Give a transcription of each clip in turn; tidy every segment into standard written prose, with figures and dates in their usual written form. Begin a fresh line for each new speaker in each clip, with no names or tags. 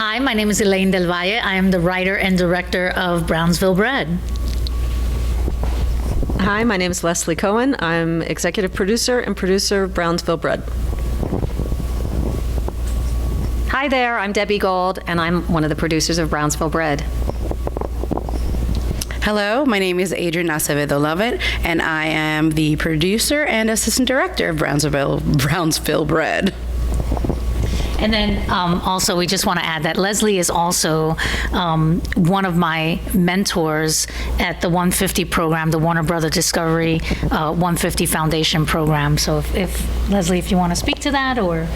Hi, my name is Elaine Del Valle. I am the writer and director of Brownsville Bred.
Hi, my name is Leslie Cohen. I'm executive producer and producer of Brownsville Bred.
Hi there, I'm Debbie Gold, and I'm one of the producers of Brownsville Bred.
Hello, my name is Adrienne Acedvedo Lovette, and I am the producer and assistant director of Brownsville Bred.
And then also, we just want to add that Leslie is also one of my mentors at the 150 program, the Warner Brother Discovery 150 Foundation program. So if Leslie, if you want to speak to that, or...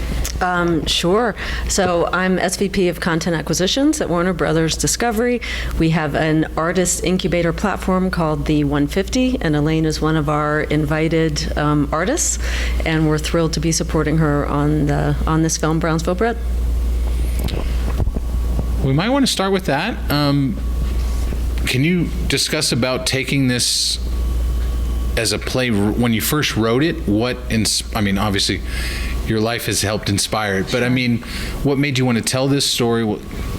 Sure. So I'm SVP of Content Acquisitions at Warner Brothers Discovery. We have an artist incubator platform called the 150, and Elaine is one of our invited artists, and we're thrilled to be supporting her on this film, Brownsville Bred.
We might want to start with that. Can you discuss about taking this as a play when you first wrote it? Obviously, your life has helped inspire it, but I mean, what made you want to tell this story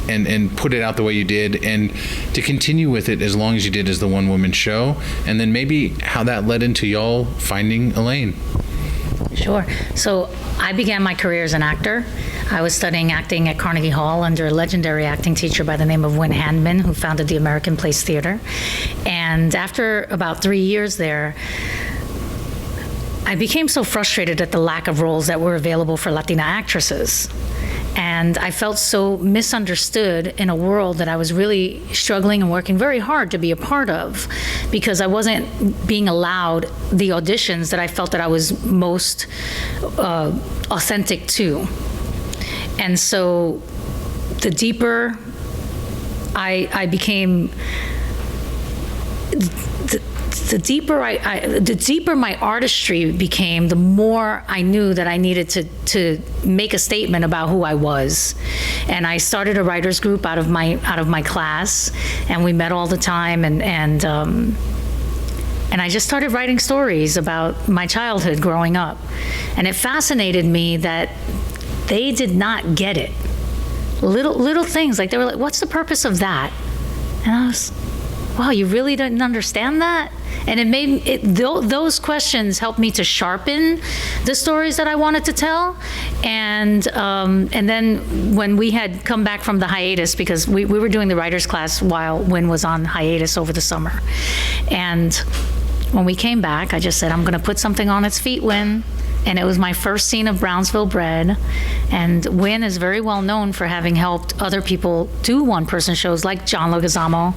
and put it out the way you did, and to continue with it as long as you did as the one-woman show, and then maybe how that led into y'all finding Elaine?
Sure. So I began my career as an actor. I was studying acting at Carnegie Hall under a legendary acting teacher by the name of Win Handman, who founded the American Place Theater. And after about 3 years there, I became so frustrated at the lack of roles that were available for Latina actresses. And I felt so misunderstood in a world that I was really struggling and working very hard to be a part of, because I wasn't being allowed the auditions that I felt that I was most authentic to. And so the deeper I became, the deeper my artistry became, the more I knew that I needed to make a statement about who I was. And I started a writers group out of my class, and we met all the time, and I just started writing stories about my childhood growing up. And it fascinated me that they did not get it. Little things, like they were like, what's the purpose of that? And I was, wow, you really didn't understand that? And it made those questions helped me to sharpen the stories that I wanted to tell. And then when we had come back from the hiatus, because we were doing the writers class while Win was on hiatus over the summer. And when we came back, I just said, I'm going to put something on its feet, Win. And it was my first scene of Brownsville Bred. And Win is very well known for having helped other people do one-person shows like John Leguizamo,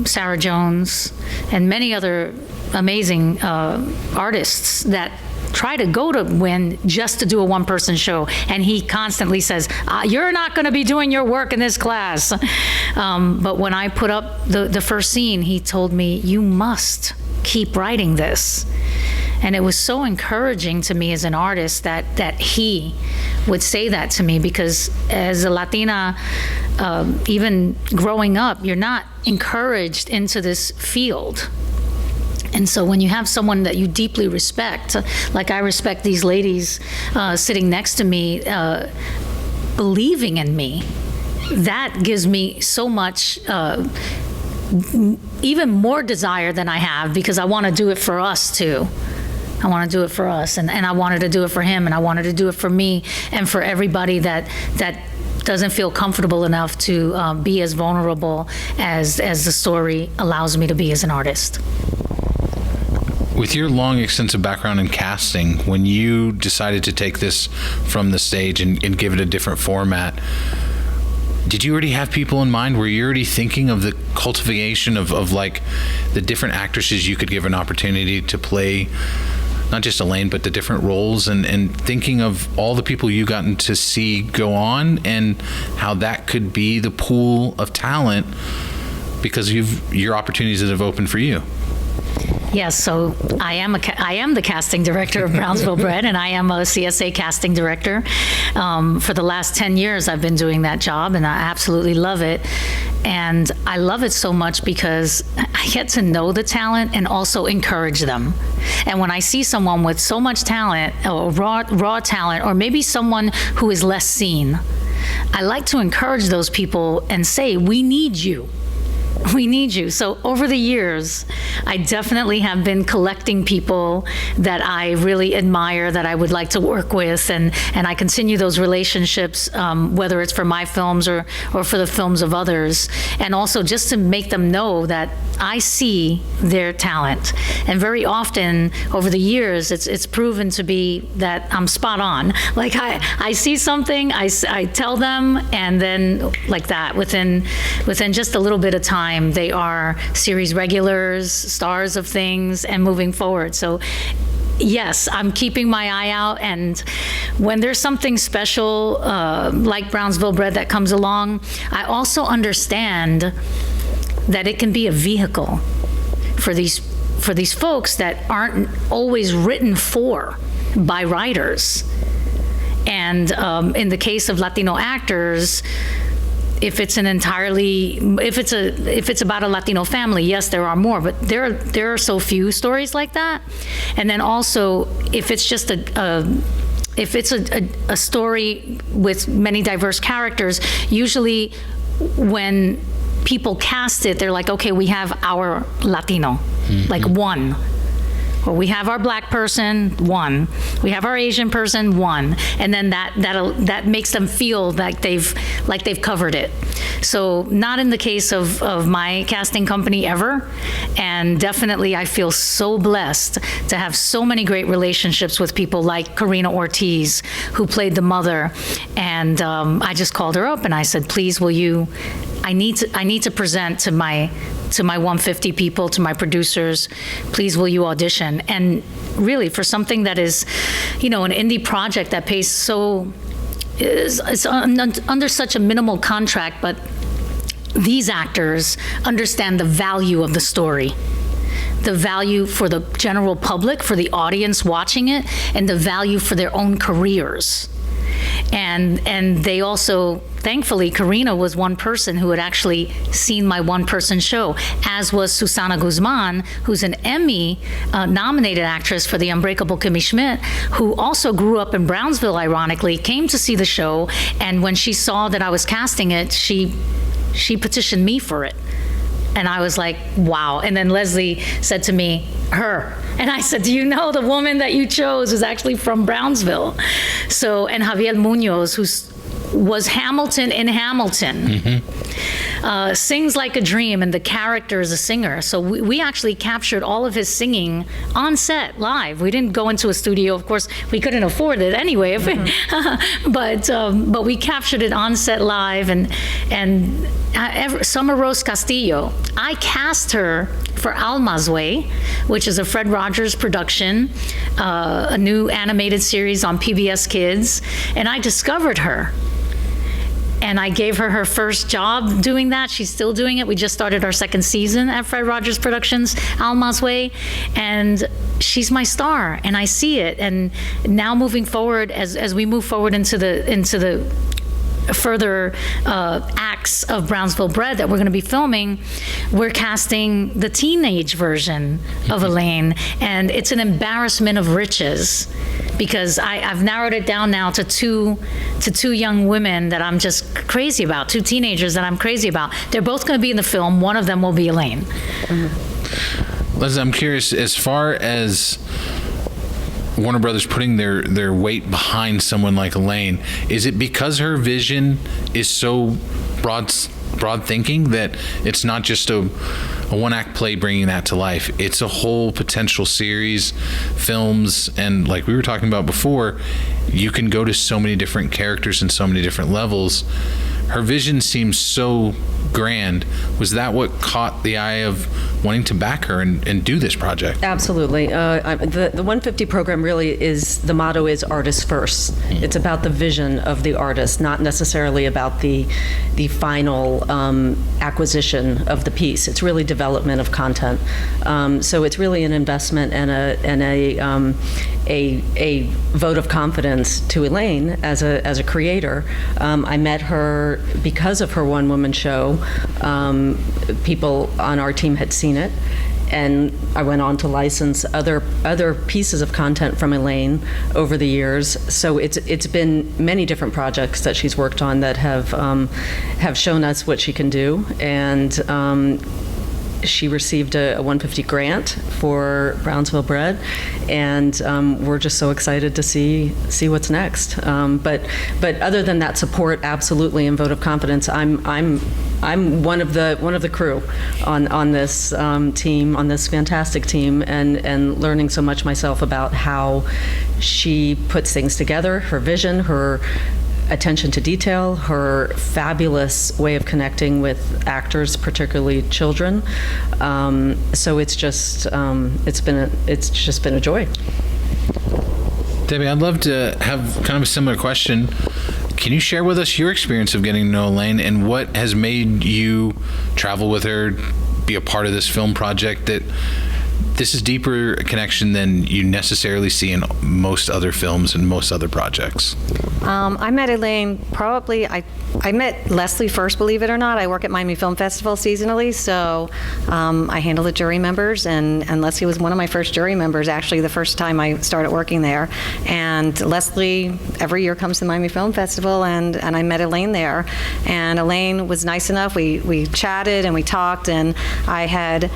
Sarah Jones, and many other amazing artists that try to go to Win just to do a one-person show. And he constantly says, you're not going to be doing your work in this class. But when I put up the first scene, he told me, you must keep writing this. And it was so encouraging to me as an artist that he would say that to me, because as a Latina, even growing up, you're not encouraged into this field. And so when you have someone that you deeply respect, like I respect these ladies sitting next to me, believing in me, that gives me so much even more desire than I have, because I want to do it for us too. I want to do it for us, and I wanted to do it for him, and I wanted to do it for me, and for everybody that doesn't feel comfortable enough to be as vulnerable as the story allows me to be as an artist.
With your long, extensive background in casting, when you decided to take this from the stage and give it a different format, did you already have people in mind? Were you already thinking of the cultivation of like the different actresses you could give an opportunity to play, not just Elaine, but the different roles, and thinking of all the people you gotten to see go on and how that could be the pool of talent because your opportunities that have opened for you?
Yes, so I am the casting director of Brownsville Bred, and I am a CSA casting director. For the last 10 years, I've been doing that job, and I absolutely love it. And I love it so much because I get to know the talent and also encourage them. And when I see someone with so much talent, or raw talent, or maybe someone who is less seen, I like to encourage those people and say, we need you. We need you. So over the years, I definitely have been collecting people that I really admire, that I would like to work with, and I continue those relationships, whether it's for my films or for the films of others, and also just to make them know that I see their talent. And very often over the years, it's proven to be that I'm spot on. Like I see something, I tell them, and then like that, within just a little bit of time, they are series regulars, stars of things, and moving forward. So yes, I'm keeping my eye out, and when there's something special like Brownsville Bred that comes along, I also understand that it can be a vehicle for these folks that aren't always written for by writers. And in the case of Latino actors, if it's about a Latino family, yes, there are more, but there are so few stories like that. And then also, if it's just a story with many diverse characters, usually when people cast it, they're like, okay, we have our Latino, like one. Or we have our Black person, one. We have our Asian person, one. And then that makes them feel like they've covered it. So not in the case of my casting company ever. And definitely I feel so blessed to have so many great relationships with people like Karina Ortiz, who played the mother. And I just called her up and I said, please, will you, I need to present to my 150 people, to my producers, please will you audition? And really, for something that is, an indie project that pays it's under such a minimal contract, but these actors understand the value of the story, the value for the general public, for the audience watching it, and the value for their own careers. And they also, thankfully, Karina was one person who had actually seen my one-person show, as was Susana Guzman, who's an Emmy nominated actress for The Unbreakable Kimmy Schmidt, who also grew up in Brownsville, ironically, came to see the show, and when she saw that I was casting it, she petitioned me for it. And I was like, wow. And then Leslie said to me, her. And I said, do you know the woman that you chose is actually from Brownsville? So, and Javier Munoz, was Hamilton in Hamilton, sings like a dream, and the character is a singer. So we actually captured all of his singing on set, live. We didn't go into a studio. Of course, we couldn't afford it anyway. But we captured it on set live. And Summer Rose Castillo, I cast her for Alma's Way, which is a Fred Rogers production, a new animated series on PBS Kids, and I discovered her. And I gave her her first job doing that. She's still doing it. We just started our second season at Fred Rogers Productions, Alma's Way, and she's my star, and I see it. And now moving forward, as we move forward into the further acts of Brownsville Bred that we're going to be filming, we're casting the teenage version of Elaine, and it's an embarrassment of riches, because I've narrowed it down now to two young women that I'm just crazy about, two teenagers that I'm crazy about. They're both going to be in the film. One of them will be Elaine.
Leslie, I'm curious, as far as Warner Brothers putting their weight behind someone like Elaine, is it because her vision is so broad thinking that it's not just a one-act play bringing that to life? It's a whole potential series, films, and like we were talking about before, you can go to so many different characters and so many different levels. Her vision seems so grand. Was that what caught the eye of wanting to back her and do this project?
Absolutely. The 150 program really is, the motto is artist first. It's about the vision of the artist, not necessarily about the final acquisition of the piece. It's really development of content. So it's really an investment and a vote of confidence to Elaine as a creator. I met her because of her one-woman show. People on our team had seen it, and I went on to license other pieces of content from Elaine over the years. So it's been many different projects that she's worked on that have shown us what she can do, and she received a 150 grant for Brownsville Bred, and we're just so excited to see what's next. But other than that support, absolutely, and vote of confidence, I'm one of the crew on this team, on this fantastic team, and learning so much myself about how she puts things together, her vision, her attention to detail, her fabulous way of connecting with actors, particularly children. So it's just been a joy.
Debbie, I'd love to have kind of a similar question. Can you share with us your experience of getting to know Elaine and what has made you travel with her, be a part of this film project? That this is deeper connection than you necessarily see in most other films and most other projects.
I met Elaine probably, I met Leslie first, believe it or not. I work at Miami Film Festival seasonally, so I handle the jury members, and Leslie was one of my first jury members, actually, the first time I started working there. And Leslie every year comes to Miami Film Festival, and I met Elaine there. And Elaine was nice enough. We chatted and we talked, and I had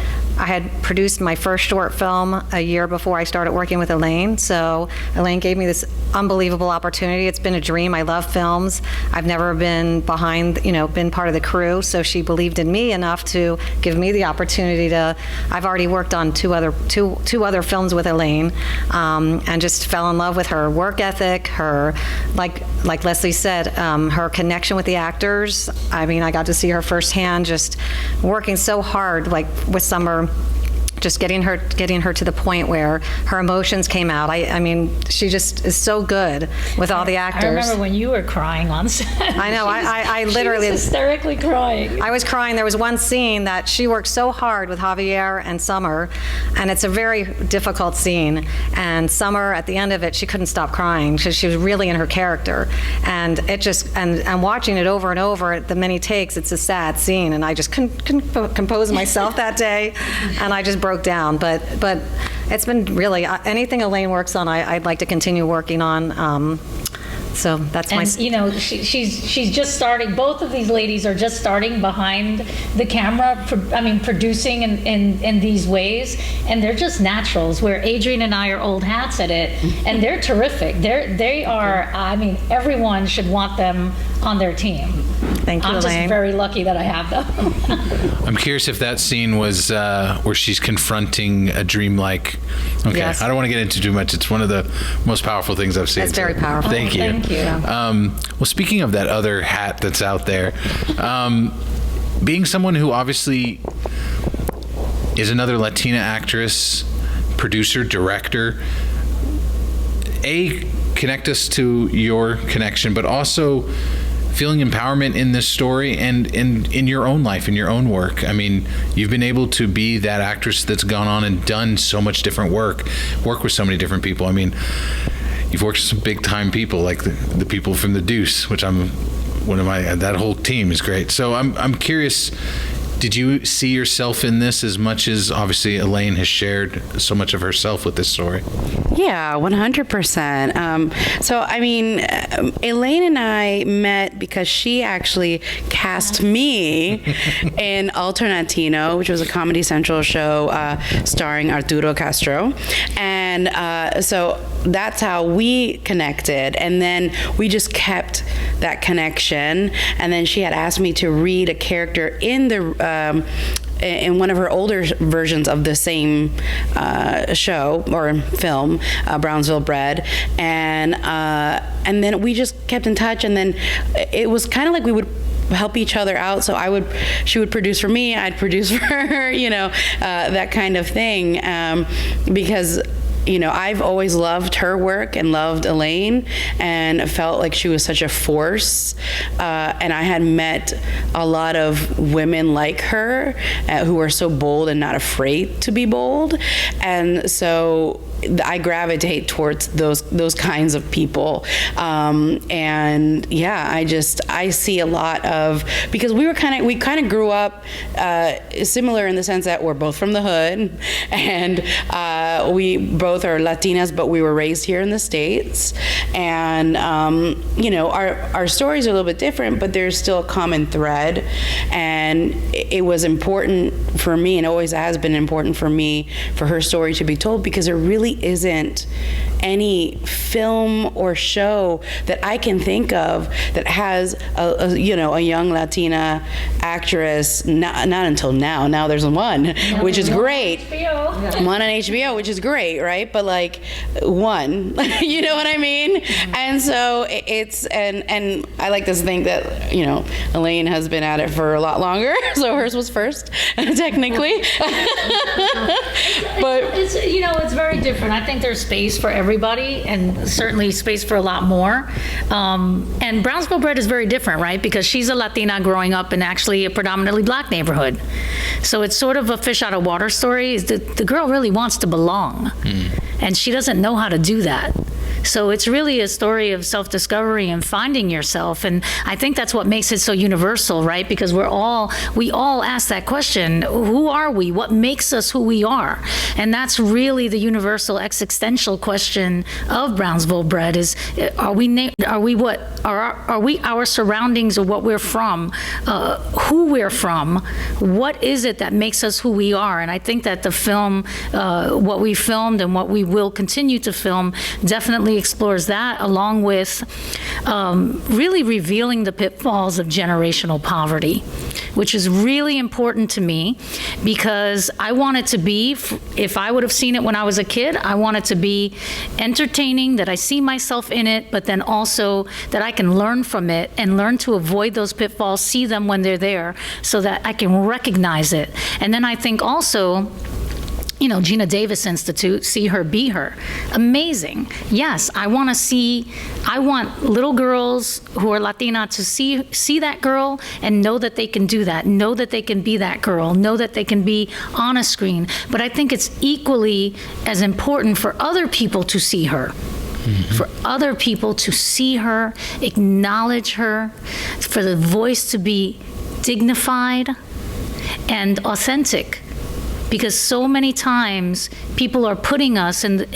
produced my first short film a year before I started working with Elaine. So Elaine gave me this unbelievable opportunity. It's been a dream. I love films. I've never been been part of the crew. So she believed in me enough to give me the opportunity to. I've already worked on two other films with Elaine, and just fell in love with her work ethic, her like Leslie said, her connection with the actors. I mean, I got to see her firsthand, just working so hard, like with Summer, just getting her to the point where her emotions came out. I mean, she just is so good with all the actors.
I remember when you were crying on set.
I know. I literally
she was hysterically crying.
I was crying. There was one scene that she worked so hard with Javier and Summer, and it's a very difficult scene. And Summer, at the end of it, she couldn't stop crying because she was really in her character. And it just and watching it over and over, the many takes, it's a sad scene. And I just couldn't compose myself that day, and I just broke down. But it's been really anything Elaine works on, I'd like to continue working on. So that's my.
And she's just starting. Both of these ladies are just starting behind the camera. Producing in these ways, and they're just naturals. Where Adrienne and I are old hats at it, and they're terrific. They are. I mean, everyone should want them on their team.
Thank you,
I'm
Elaine.
just very lucky that I have them.
I'm curious if that scene was where she's confronting a dreamlike. Okay,
Yes.
I don't want to get into too much. It's one of the most powerful things I've seen.
That's very powerful.
Thank you.
Thank you.
Well, speaking of that other hat that's out there, being someone who obviously is another Latina actress, producer, director, connect us to your connection, but also feeling empowerment in this story and in your own life, in your own work. I mean, you've been able to be that actress that's gone on and done so much different work with so many different people. I mean, you've worked with some big time people, like the people from The Deuce, which that whole team is great. So I'm curious, did you see yourself in this as much as obviously Elaine has shared so much of herself with this story?
Yeah, 100%. So, I mean, Elaine and I met because she actually cast me in Alternatino, which was a Comedy Central show starring Arturo Castro. And so that's how we connected. And then we just kept that connection. And then she had asked me to read a character in in one of her older versions of the same show or film, Brownsville Bred, and then we just kept in touch, and then it was kind of like we would help each other out. So she would produce for me, I'd produce for her, that kind of thing, because I've always loved her work and loved Elaine and felt like she was such a force. And I had met a lot of women like her who are so bold and not afraid to be bold. And so I gravitate towards those kinds of people. And yeah, I see a lot of, because we kind of grew up similar in the sense that we're both from the hood, and we both are Latinas, but we were raised here in the States. And our stories are a little bit different, but there's still a common thread. And it was important for me, and always has been important for me, for her story to be told, because there really isn't any film or show that I can think of that has a young Latina actress. Not until now. Now there's one, which is great. One on HBO, which is great, right? But like one, you know what I mean? And so and I like to think that Elaine has been at it for a lot longer, so hers was first, technically. But
it's very different. I think there's space for everybody, and certainly space for a lot more. And Brownsville Bred is very different, right? Because she's a Latina growing up in actually a predominantly black neighborhood. So it's sort of a fish out of water story. The girl really wants to belong, and she doesn't know how to do that. So it's really a story of self-discovery and finding yourself. And I think that's what makes it so universal, right? Because we all ask that question, who are we? What makes us who we are? And that's really the universal existential question of Brownsville Bred is, are we our surroundings or what we're from, who we're from? What is it that makes us who we are? And I think that the film, what we filmed and what we will continue to film, definitely explores that, along with really revealing the pitfalls of generational poverty, which is really important to me, because I want it to be, if I would have seen it when I was a kid, I want it to be entertaining, that I see myself in it, but then also that I can learn from it and learn to avoid those pitfalls, see them when they're there, so that I can recognize it. And then I think also, Gina Davis Institute, see her, be her. Amazing. Yes, I want little girls who are Latina to see that girl and know that they can do that, know that they can be that girl, know that they can be on a screen. But I think it's equally as important for other people to see her. For other people to see her, acknowledge her, for the voice to be dignified and authentic. Because so many times people are putting us in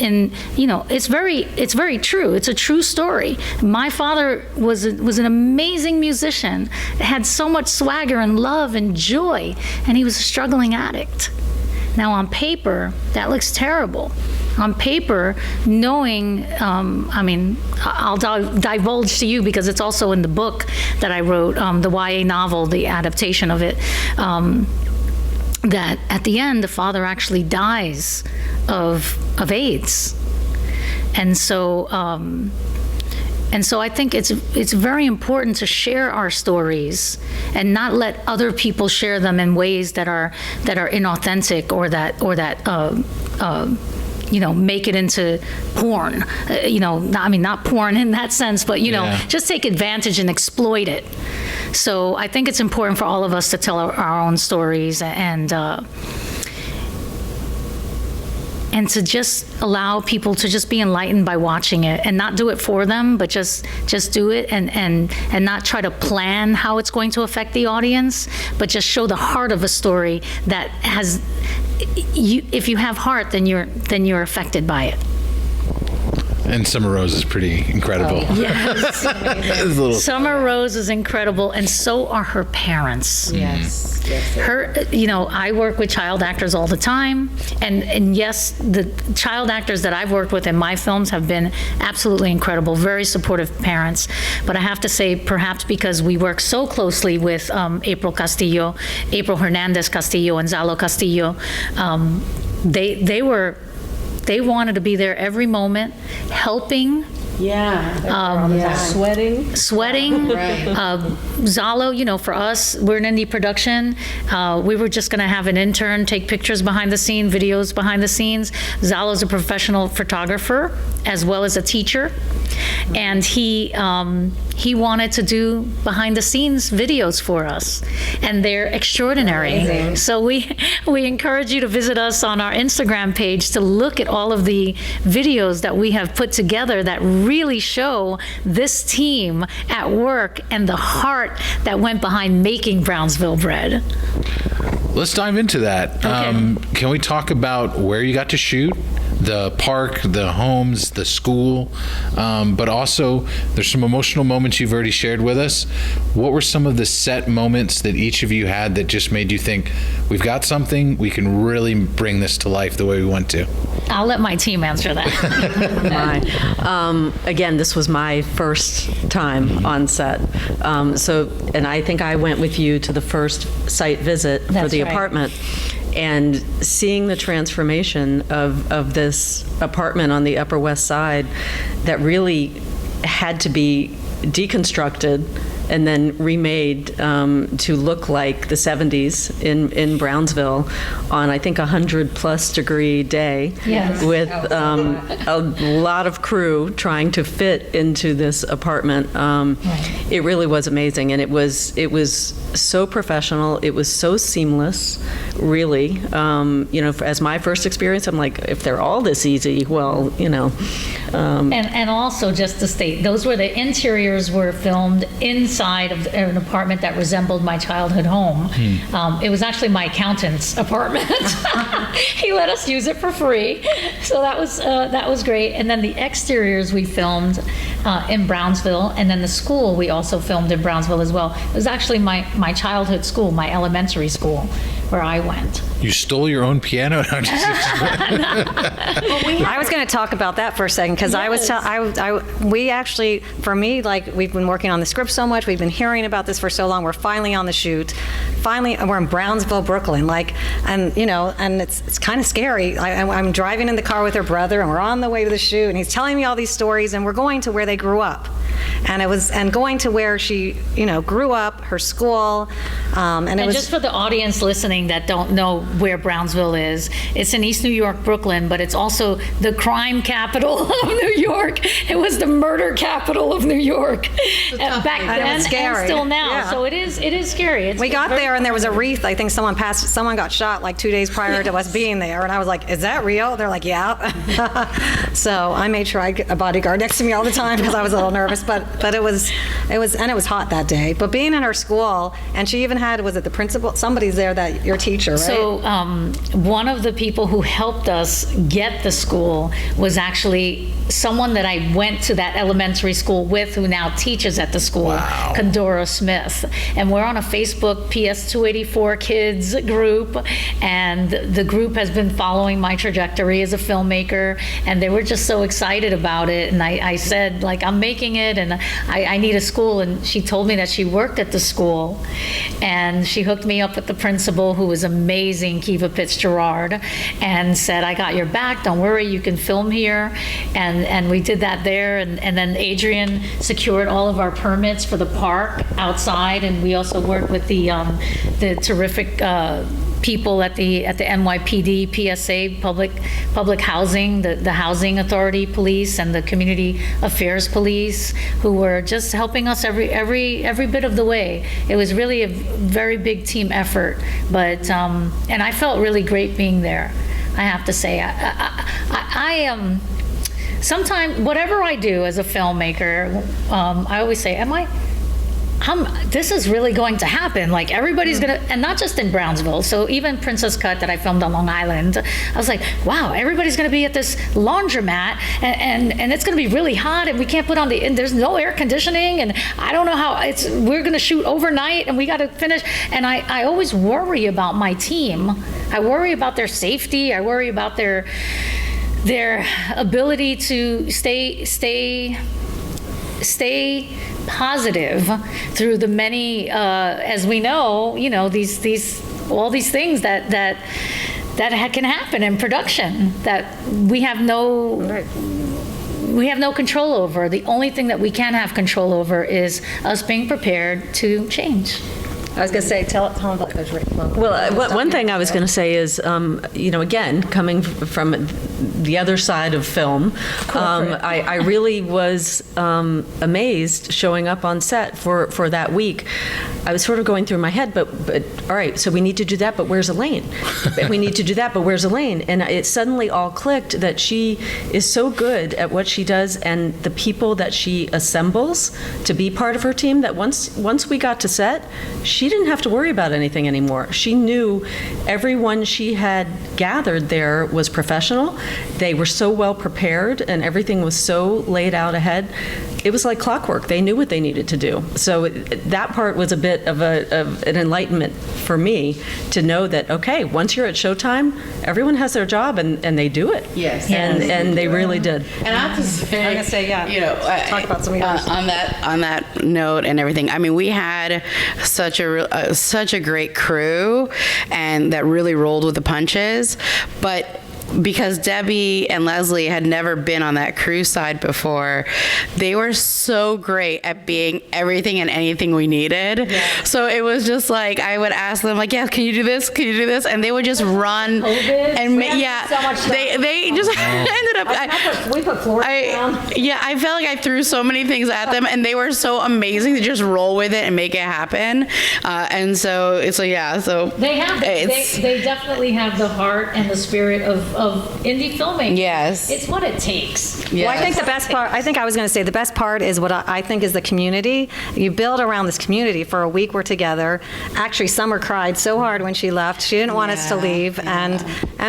it's very true. It's a true story. My father was an amazing musician, had so much swagger and love and joy, and he was a struggling addict. Now on paper, that looks terrible. On paper, knowing, I'll divulge to you because it's also in the book that I wrote, the YA novel, the adaptation of it, that at the end, the father actually dies of AIDS. And so I think it's very important to share our stories and not let other people share them in ways that are inauthentic or that make it into porn. Not porn in that sense, but just take advantage and exploit it. So I think it's important for all of us to tell our own stories and to just allow people to just be enlightened by watching it, and not do it for them, but just do it and not try to plan how it's going to affect the audience, but just show the heart of a story that has, if you have heart, then you're affected by it.
And Summer Rose is pretty incredible.
Yes. Summer Rose is incredible, and so are her parents.
Yes.
Her, I work with child actors all the time, and yes, the child actors that I've worked with in my films have been absolutely incredible, very supportive parents. But I have to say, perhaps because we work so closely with April Hernandez Castillo, and Zalo Castillo, they wanted to be there every moment, helping
Yeah. Sweating.
Zalo, for us, we're an indie production. We were just going to have an intern take pictures behind the scene, videos behind the scenes. Zalo's a professional photographer as well as a teacher. And he wanted to do behind the scenes videos for us, and they're extraordinary.
Amazing.
So we encourage you to visit us on our Instagram page to look at all of the videos that we have put together that really show this team at work and the heart that went behind making Brownsville Bred.
Let's dive into that.
Okay.
Can we talk about where you got to shoot? The park, the homes, the school, but also there's some emotional moments you've already shared with us. What were some of the set moments that each of you had that just made you think, we've got something, we can really bring this to life the way we want to?
I'll let my team answer that.
Again, this was my first time on set. And I think I went with you to the first site visit for
That's
the
right.
apartment. And seeing the transformation of this apartment on the Upper West Side that really had to be deconstructed and then remade to look like the 70s in Brownsville on, I think, 100+ degree day.
Yes.
With a lot of crew trying to fit into this apartment. It really was amazing, and it was so professional. It was so seamless, really. As my first experience, I'm like, if they're all this easy, well,
And also, just to state, those were the interiors were filmed inside of an apartment that resembled my childhood home. It was actually my accountant's apartment. He let us use it for free, so that was great. And then the exteriors we filmed in Brownsville, and then the school we also filmed in Brownsville as well. It was actually my childhood school, my elementary school, where I went.
You stole your own piano?
I was going to talk about that for a second because we actually, for me, like we've been working on the script so much, we've been hearing about this for so long. We're finally on the shoot. Finally, we're in Brownsville, Brooklyn, and it's kind of scary. I'm driving in the car with her brother, and we're on the way to the shoot, and he's telling me all these stories, and we're going to where they grew up. And going to where she, grew up, her school, and
Just for the audience listening that don't know where Brownsville is, it's in East New York, Brooklyn, but it's also the crime capital of New York. It was the murder capital of New York back then and still now.
Yeah.
So it is scary.
we got there, and there was a wreath. I think someone got shot like 2 days prior to us being there, and I was like, "Is that real?" They're like, "Yeah." So I made sure I get a bodyguard next to me all the time because I was a little nervous. But it was hot that day. But being in her school, and she even had, was it the principal? Somebody's there, that your teacher, right?
So one of the people who helped us get the school was actually someone that I went to that elementary school with, who now teaches at the school,
Wow.
Condora Smith. And we're on a Facebook PS284 Kids group, and the group has been following my trajectory as a filmmaker, and they were just so excited about it. And I said, I'm making it, and I need a school. And she told me that she worked at the school, and she hooked me up with the principal, who was amazing, Kiva Pitts-Gerard, and said, "I got your back, don't worry, you can film here." And we did that there, and then Adrienne secured all of our permits for the park outside, and we also worked with the terrific people at the NYPD, PSA, public housing, the housing authority police, and the community affairs police, who were just helping us every bit of the way. It was really a very big team effort, but and I felt really great being there. I have to say, I am. Sometimes, whatever I do as a filmmaker, I always say, this is really going to happen. Everybody's gonna, and not just in Brownsville. So even Princess Cut that I filmed on Long Island, I was like, wow, everybody's gonna be at this laundromat, and it's gonna be really hot, and we can't put on and there's no air conditioning, and I don't know how we're gonna shoot overnight, and we gotta finish. And I always worry about my team. I worry about their safety. I worry about their ability to stay positive through the many, as we know, all these things that can happen in production that we have no we have no control over. The only thing that we can have control over is us being prepared to change.
I was going to say, tell them about those.
Well, one thing I was going to say is, again, coming from the other side of film, I really was amazed showing up on set for that week. I was sort of going through my head, but all right, so we need to do that, but where's Elaine? We need to do that, but where's Elaine? And it suddenly all clicked that she is so good at what she does, and the people that she assembles to be part of her team, that once we got to set, she didn't have to worry about anything anymore. She knew everyone she had gathered there was professional. They were so well prepared, and everything was so laid out ahead. It was like clockwork. They knew what they needed to do. So that part was a bit of an enlightenment for me to know that, okay, once you're at showtime, everyone has their job, and they do it.
Yes.
And they really did.
And I have to say,
I'm gonna say, yeah. Talk about some of yours.
on that note and everything. I mean, we had such a great crew, and that really rolled with the punches, but because Debbie and Leslie had never been on that crew side before, they were so great at being everything and anything we needed. Yeah. So it was just like, I would ask them, like, yeah, can you do this? Can you do this? And they would just run. And they just ended up.
We put floors down.
Yeah, I felt like I threw so many things at them, and they were so amazing to just roll with it and make it happen. And so they have.
They definitely have the heart and the spirit of indie filmmaking.
Yes.
It's what it takes.
Yes.
Well, I think the best part, the best part is what I think is the community. You build around this community. For a week we're together. Actually, Summer cried so hard when she left. She didn't want us to leave. And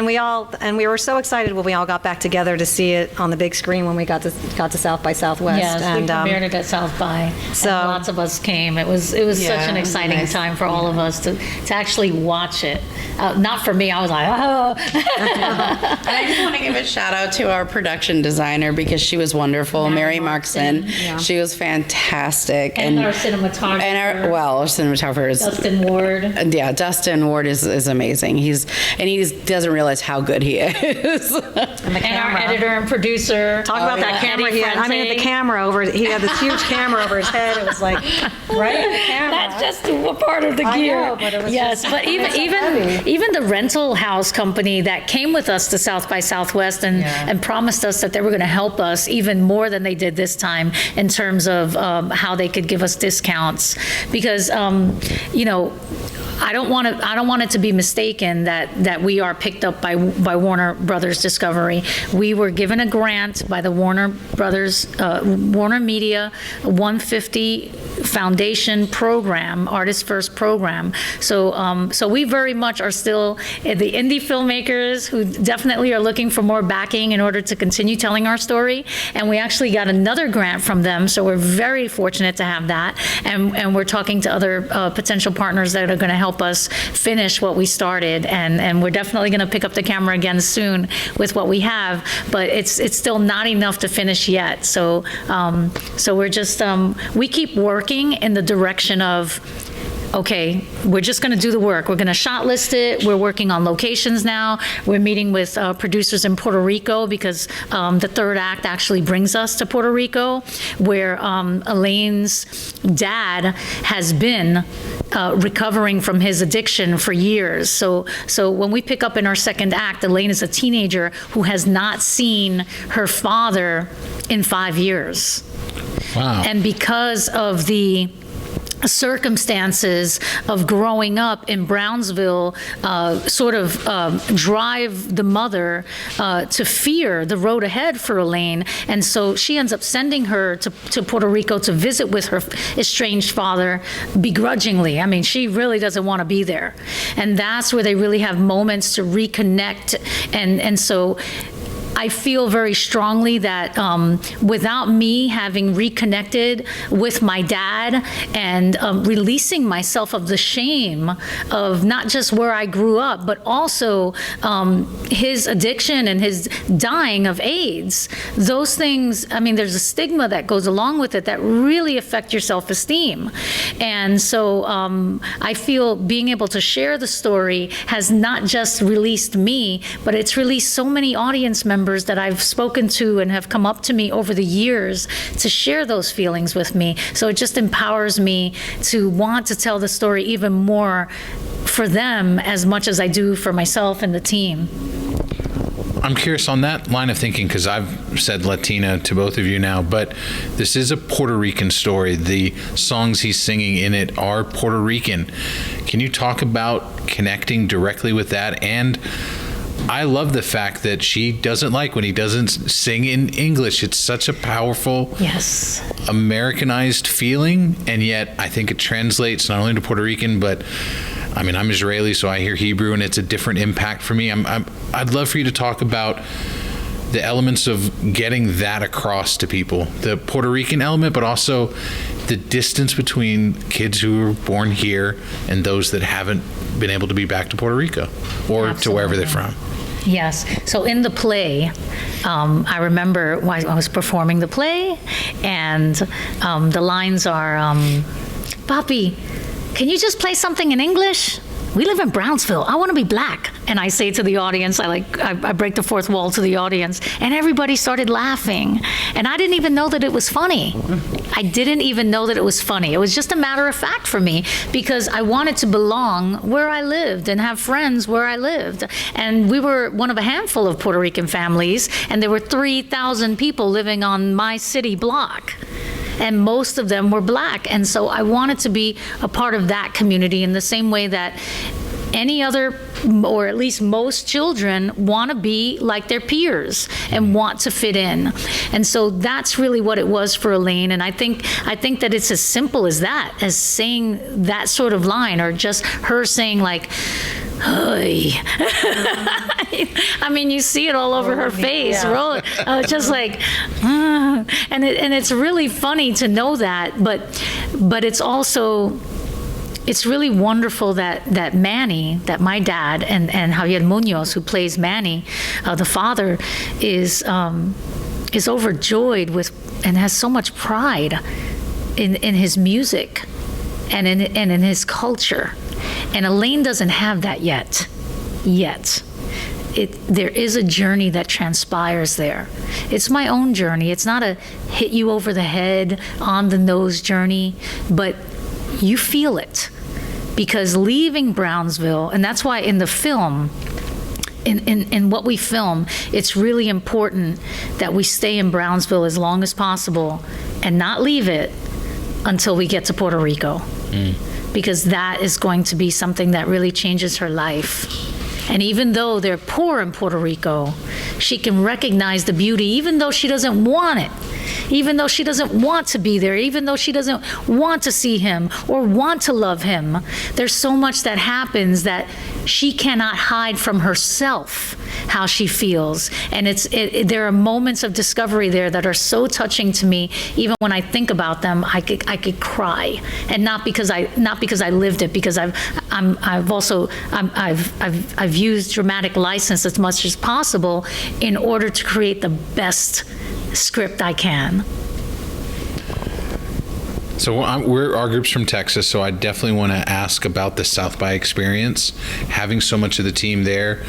we were so excited when we all got back together to see it on the big screen when we got to South by Southwest.
Yes, we premiered it at South by.
So
and lots of us came. It was such an exciting time for all of us to actually watch it. Not for me. I was like, oh.
And I just want to give a shout out to our production designer, because she was wonderful, Mary Markson. Yeah. She was fantastic.
And our cinematographer.
And our cinematographer is
Dustin Ward.
Yeah, Dustin Ward is amazing. He doesn't realize how good he is.
And our editor and producer.
Talk about that camera he had. The camera he had this huge camera over his head. It was like, right? The camera.
That's just a part of the gear.
I know, but it was
but even the rental house company that came with us to South by Southwest and promised us that they were going to help us even more than they did this time in terms of how they could give us discounts, because I don't want it to be mistaken that we are picked up by Warner Brothers Discovery. We were given a grant by the Warner Brothers Warner Media 150 Foundation program, Artist First program. So we very much are still the indie filmmakers who definitely are looking for more backing in order to continue telling our story. And we actually got another grant from them, so we're very fortunate to have that. And we're talking to other potential partners that are going to help us finish what we started. And we're definitely going to pick up the camera again soon with what we have, but it's still not enough to finish yet. So we're just we keep working in the direction of, okay, we're just going to do the work. We're going to shot list it. We're working on locations now. We're meeting with producers in Puerto Rico, because the third act actually brings us to Puerto Rico, where Elaine's dad has been recovering from his addiction for years. So when we pick up in our second act, Elaine is a teenager who has not seen her father in 5 years.
Wow.
And because of the circumstances of growing up in Brownsville drive the mother to fear the road ahead for Elaine. And so she ends up sending her to Puerto Rico to visit with her estranged father begrudgingly. I mean, she really doesn't want to be there. And that's where they really have moments to reconnect. And so I feel very strongly that without me having reconnected with my dad and releasing myself of the shame of not just where I grew up, but also his addiction and his dying of AIDS, those things, I mean, there's a stigma that goes along with it that really affect your self-esteem. And so I feel being able to share the story has not just released me, but it's released so many audience members members that I've spoken to and have come up to me over the years to share those feelings with me. So it just empowers me to want to tell the story even more for them as much as I do for myself and the team.
I'm curious on that line of thinking, because I've said Latina to both of you now, but this is a Puerto Rican story. The songs he's singing in it are Puerto Rican. Can you talk about connecting directly with that? And I love the fact that she doesn't like when he doesn't sing in English. It's such a powerful,
Yes.
Americanized feeling, and yet I think it translates not only to Puerto Rican, but I mean, I'm Israeli, so I hear Hebrew, and it's a different impact for me. I'd love for you to talk about the elements of getting that across to people, the Puerto Rican element, but also the distance between kids who were born here and those that haven't been able to be back to Puerto Rico or to wherever they're from.
Yes. So in the play, I remember when I was performing the play, and the lines are, Papi, can you just play something in English? We live in Brownsville. I want to be black. And I say to the audience, I break the fourth wall to the audience, and everybody started laughing. And I didn't even know that it was funny. I didn't even know that it was funny. It was just a matter of fact for me, because I wanted to belong where I lived and have friends where I lived. And we were one of a handful of Puerto Rican families, and there were 3,000 people living on my city block. And most of them were black. And so I wanted to be a part of that community in the same way that any other, or at least most children, want to be like their peers and want to fit in. And so that's really what it was for Elaine. And I think that it's as simple as that, as saying that sort of line, or just her saying like, "Hey." I mean, you see it all over her face, just like, and it's really funny to know that, but it's also, it's really wonderful that Manny, that my dad and Javier Munoz, who plays Manny, the father, is overjoyed with and has so much pride in his music and in his culture. And Elaine doesn't have that yet. There is a journey that transpires there. It's my own journey. It's not a hit you over the head, on the nose journey, but you feel it. Because leaving Brownsville, and that's why in the film, in what we film, it's really important that we stay in Brownsville as long as possible and not leave it until we get to Puerto Rico. Because that is going to be something that really changes her life. And even though they're poor in Puerto Rico, she can recognize the beauty, even though she doesn't want it, even though she doesn't want to be there, even though she doesn't want to see him or want to love him. There's so much that happens that she cannot hide from herself how she feels. And there are moments of discovery there that are so touching to me. Even when I think about them, I could cry, and not because I lived it, because I've used dramatic license as much as possible in order to create the best script I can.
So our group's from Texas, so I definitely want to ask about the South by experience. Having so much of the team there,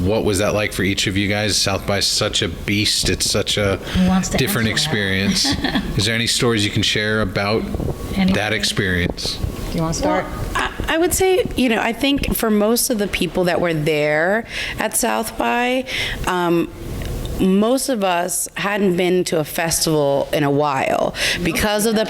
what was that like for each of you guys? South by is such a beast. It's such a different experience. Is there any stories you can share about that experience?
Do you want to start?
Well, I would say, I think for most of the people that were there at South by, most of us hadn't been to a festival in a while because of the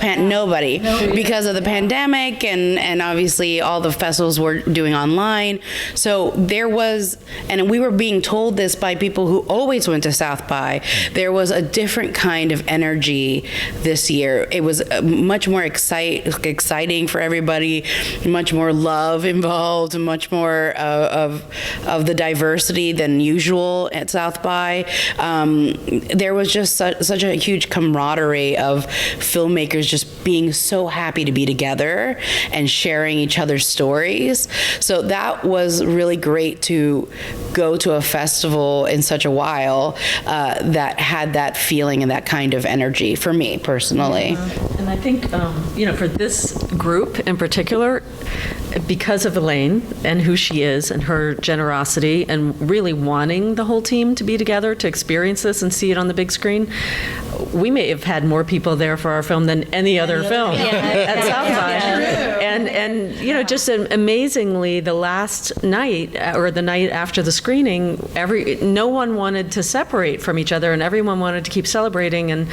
because of the pandemic, and obviously all the festivals we're doing online. So there was, and we were being told this by people who always went to South by, there was a different kind of energy this year. It was much more exciting for everybody, much more love involved, much more of the diversity than usual at South by. There was just such a huge camaraderie of filmmakers just being so happy to be together and sharing each other's stories. So that was really great to go to a festival in such a while that had that feeling and that kind of energy for me personally.
And I think, for this group in particular, because of Elaine and who she is and her generosity and really wanting the whole team to be together to experience this and see it on the big screen, we may have had more people there for our film than any other film at South by. And you know, just amazingly, the last night or the night after the screening, no one wanted to separate from each other, and everyone wanted to keep celebrating. And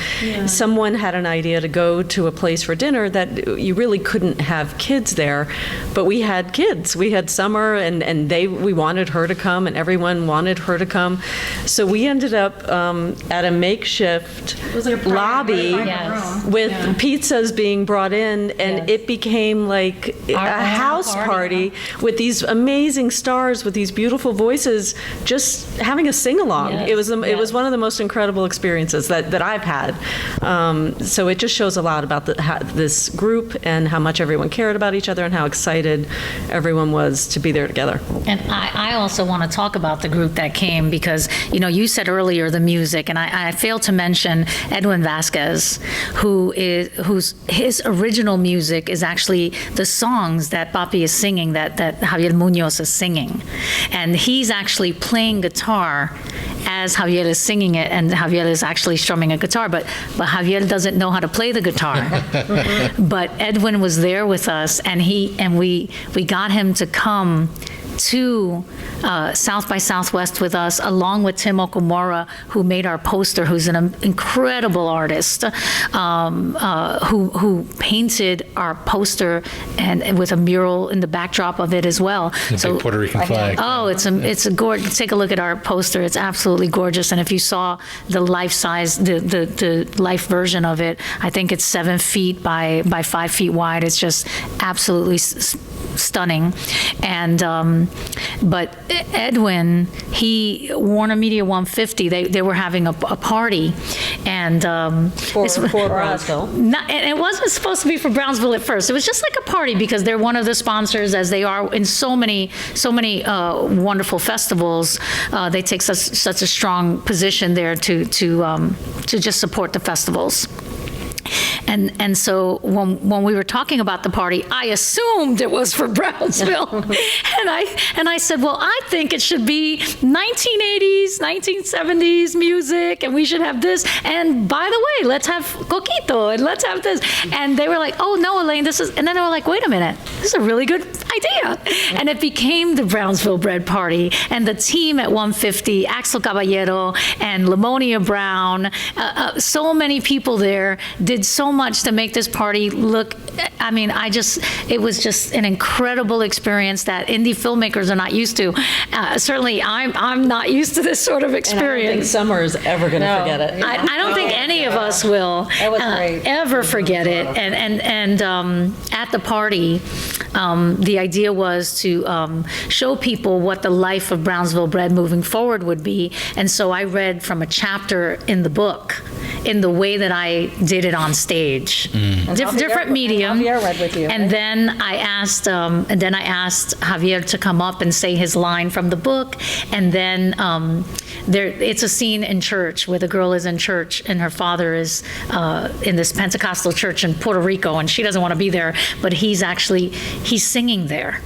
someone had an idea to go to a place for dinner that you really couldn't have kids there, but we had kids. We had Summer, and we wanted her to come, and everyone wanted her to come. So we ended up at a makeshift lobby with pizzas being brought in, and it became like a house party with these amazing stars with these beautiful voices, just having a sing-along. It was one of the most incredible experiences that I've had. So it just shows a lot about this group and how much everyone cared about each other and how excited everyone was to be there together.
And I also want to talk about the group that came because, you know, you said earlier the music, and I failed to mention Edwin Vasquez, whose his original music is actually the songs that Papi is singing, that Javier Munoz is singing. And he's actually playing guitar as Javier is singing it, and Javier is actually strumming a guitar, but Javier doesn't know how to play the guitar. But Edwin was there with us, and we got him to come to South by Southwest with us, along with Tim Okamura, who made our poster, who's an incredible artist, who painted our poster and with a mural in the backdrop of it as well.
The big Puerto Rican flag.
Oh, it's a gorgeous. Take a look at our poster. It's absolutely gorgeous. And if you saw the life size, the life version of it, I think it's 7 feet by 5 feet wide. It's just absolutely stunning. And but Edwin, Warner Media 150, they were having a party, and
For Brownsville.
and it wasn't supposed to be for Brownsville at first. It was just like a party because they're one of the sponsors, as they are in so many wonderful festivals. They take such a strong position there to just support the festivals. And so when we were talking about the party, I assumed it was for Brownsville. and I said, well, I think it should be 1980s, 1970s music, and we should have this. And by the way, let's have Coquito, and let's have this. And they were like, oh, no, Elaine, this is... And then they were like, wait a minute, this is a really good idea. And it became the Brownsville Bred Party. And the team at 150, Axel Caballero and Lamonia Brown, so many people there did so much to make this party look, I mean, it was just an incredible experience that indie filmmakers are not used to. Certainly, I'm not used to this sort of experience.
And I don't think Summer is ever going to forget it.
I don't think any of us will ever forget it. And at the party, the idea was to show people what the life of Brownsville Bred moving forward would be. And so I read from a chapter in the book in the way that I did it on stage. Different medium.
Javier read with you.
And then I asked Javier to come up and say his line from the book. And then it's a scene in church where the girl is in church and her father is in this Pentecostal church in Puerto Rico, and she doesn't want to be there, but he's singing there.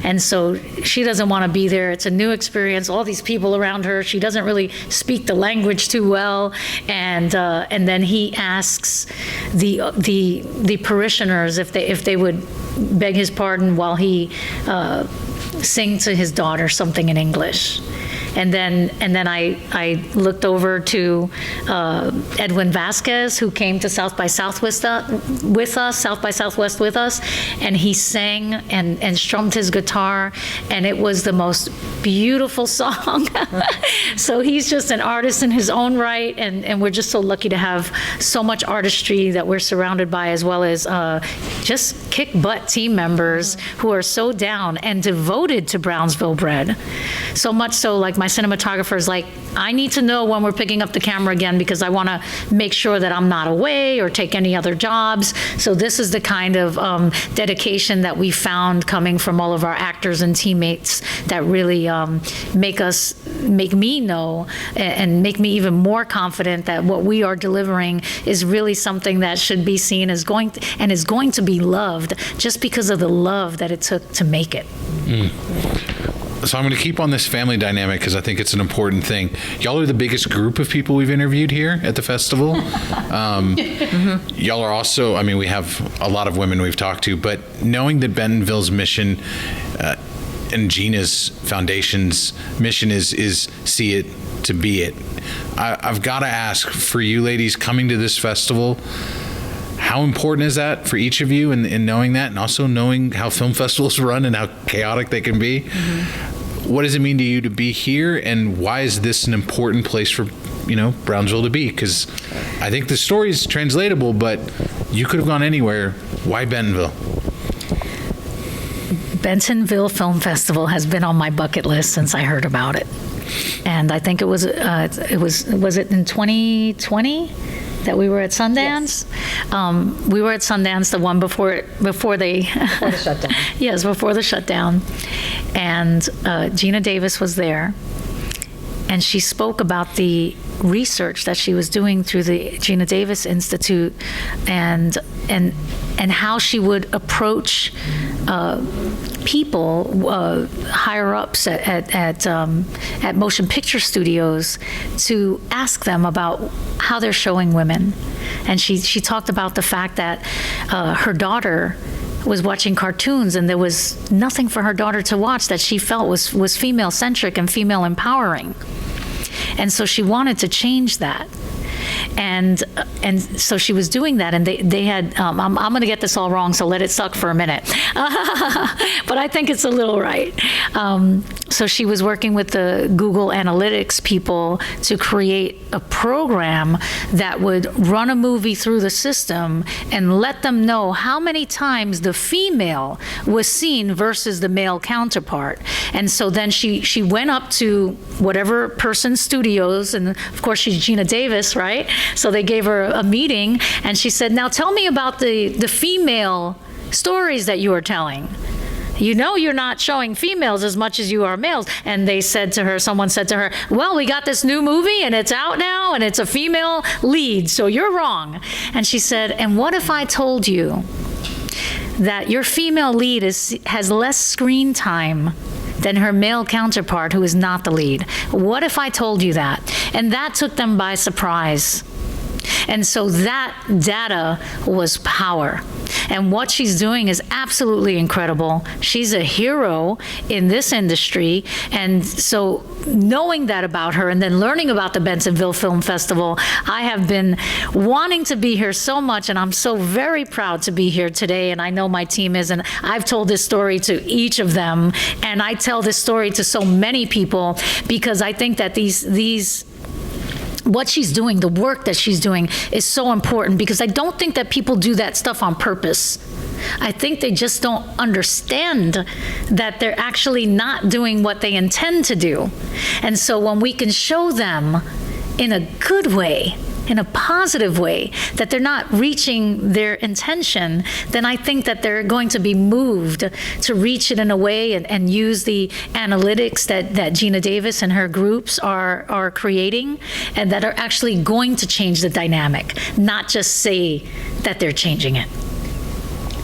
And so she doesn't want to be there. It's a new experience. All these people around her. She doesn't really speak the language too well. And then he asks the parishioners if they would beg his pardon while he sing to his daughter something in English. And then I looked over to Edwin Vasquez, who came to South by Southwest with us, and he sang and strummed his guitar, and it was the most beautiful song. So he's just an artist in his own right, and we're just so lucky to have so much artistry that we're surrounded by, as well as just kick-butt team members who are so down and devoted to Brownsville Bred. So much so, like my my cinematographer is like, I need to know when we're picking up the camera again because I want to make sure that I'm not away or take any other jobs. So this is the kind of dedication that we found coming from all of our actors and teammates that really make me know and make me even more confident that what we are delivering is really something that should be seen as going to be loved just because of the love that it took to make it.
So I'm going to keep on this family dynamic because I think it's an important thing. Y'all are the biggest group of people we've interviewed here at the festival. Y'all are also, I mean, we have a lot of women we've talked to, but knowing that Bentonville's mission and Gina's foundation's mission is see it to be it. I've got to ask, for you ladies coming to this festival, how important is that for each of you in knowing that, and also knowing how film festivals run and how chaotic they can be? What does it mean to you to be here, and why is this an important place for Brownsville to be? Because I think the story is translatable, but you could have gone anywhere. Why Bentonville?
Bentonville Film Festival has been on my bucket list since I heard about it, and I think was it in 2020 that we were at Sundance? Yes. We were at Sundance, the one before the
shutdown.
Yes, before the shutdown, and Gina Davis was there, and she spoke about the research that she was doing through the Gina Davis Institute, and how she would approach people, higher ups at motion picture studios, to ask them about how they're showing women. And she talked about the fact that her daughter was watching cartoons and there was nothing for her daughter to watch that she felt was female centric and female empowering. And so she wanted to change that. And so she was doing that, and they had, I'm going to get this all wrong, so let it suck for a minute. But I think it's a little right. So she was working with the Google Analytics people to create a program that would run a movie through the system and let them know how many times the female was seen versus the male counterpart. And so then she went up to whatever person's studios, and of course she's Gina Davis, right? So they gave her a meeting, and she said, now tell me about the female stories that you are telling. You're not showing females as much as you are males. And someone said to her, well, we got this new movie and it's out now and it's a female lead, so you're wrong. And she said, and what if I told you that your female lead has less screen time than her male counterpart who is not the lead? What if I told you that? And that took them by surprise. And so that data was power. And what she's doing is absolutely incredible. She's a hero in this industry. And so knowing that about her and then learning about the Bentonville Film Festival, I have been wanting to be here so much, and I'm so very proud to be here today. And I know my team is, and I've told this story to each of them. And I tell this story to so many people because I think that what she's doing, the work that she's doing, is so important, because I don't think that people do that stuff on purpose. I think they just don't understand that they're actually not doing what they intend to do. And so when we can show them in a good way, in a positive way, that they're not reaching their intention, then I think that they're going to be moved to reach it in a way and use the analytics that Gina Davis and her groups are creating, and that are actually going to change the dynamic, not just say that they're changing it.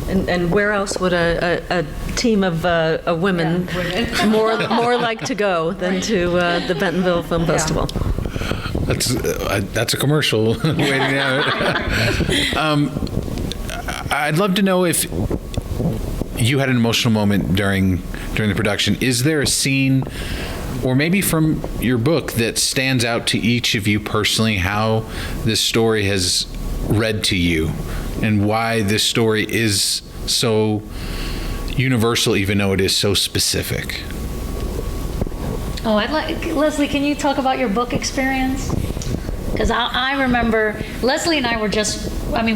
And where else would a team of women more like to go than to the Bentonville Film Festival?
That's a commercial waiting out. I'd love to know if you had an emotional moment during the production. Is there a scene, or maybe from your book, that stands out to each of you personally, how this story has read to you and why this story is so universal even though it is so specific?
Oh, Leslie, can you talk about your book experience? Because I remember Leslie and I were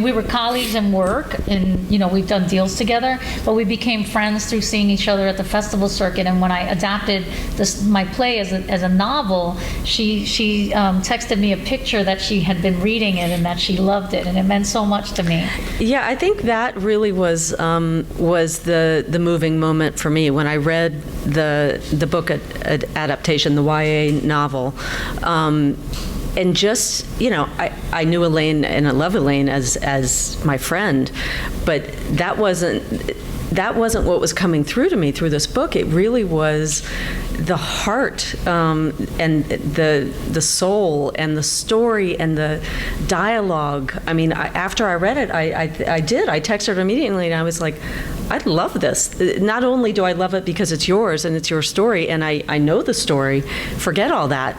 we were colleagues in work, and we've done deals together, but we became friends through seeing each other at the festival circuit. And when I adapted my play as a novel, she texted me a picture that she had been reading it and that she loved it, and it meant so much to me.
Yeah, I think that really was the moving moment for me when I read the book adaptation, the YA novel. And just, I knew Elaine and I love Elaine as my friend, but that wasn't what was coming through to me through this book. It really was the heart and the soul and the story and the dialogue. I mean, after I read it, I texted her immediately, and I was like, I love this. Not only do I love it because it's yours and it's your story, and I know the story, forget all that.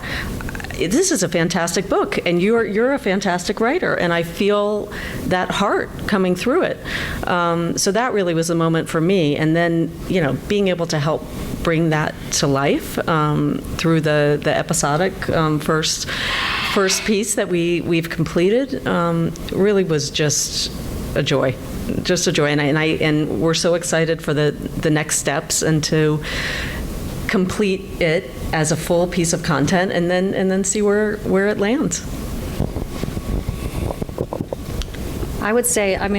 This is a fantastic book, and you're a fantastic writer, and I feel that heart coming through it. So that really was a moment for me, and then being able to help bring that to life through the episodic first piece that we've completed really was just a joy. Just a joy, and we're so excited for the next steps and to complete it as a full piece of content, and then see where it lands.
I would say, I'm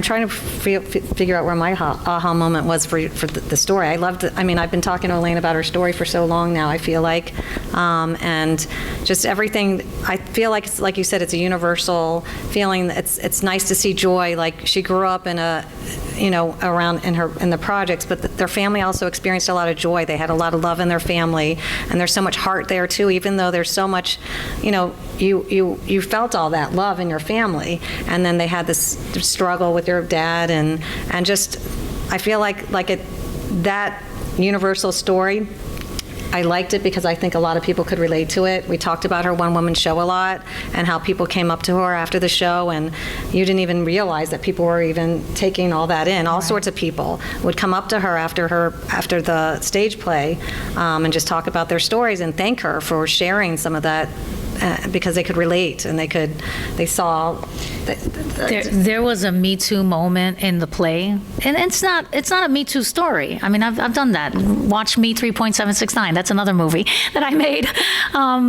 trying to figure out where my aha moment was for the story. I loved it. I've been talking to Elaine about her story for so long now, I feel like. And just everything, I feel like, it's, like you said, it's a universal feeling. It's nice to see joy. Like, she grew up in around in the projects, but their family also experienced a lot of joy. They had a lot of love in their family, and there's so much heart there too, even though there's so much, you felt all that love in your family, and then they had this struggle with your dad, and just, I feel like that universal story, I liked it because I think a lot of people could relate to it. We talked about her one-woman show a lot, and how people came up to her after the show, and you didn't even realize that people were even taking all that in. All sorts of people would come up to her after the stage play, and just talk about their stories and thank her for sharing some of that. Because they could relate, and they saw.
There was a Me Too moment in the play, and it's not a Me Too story. I've done that. Watch Me 3.769. That's another movie that I made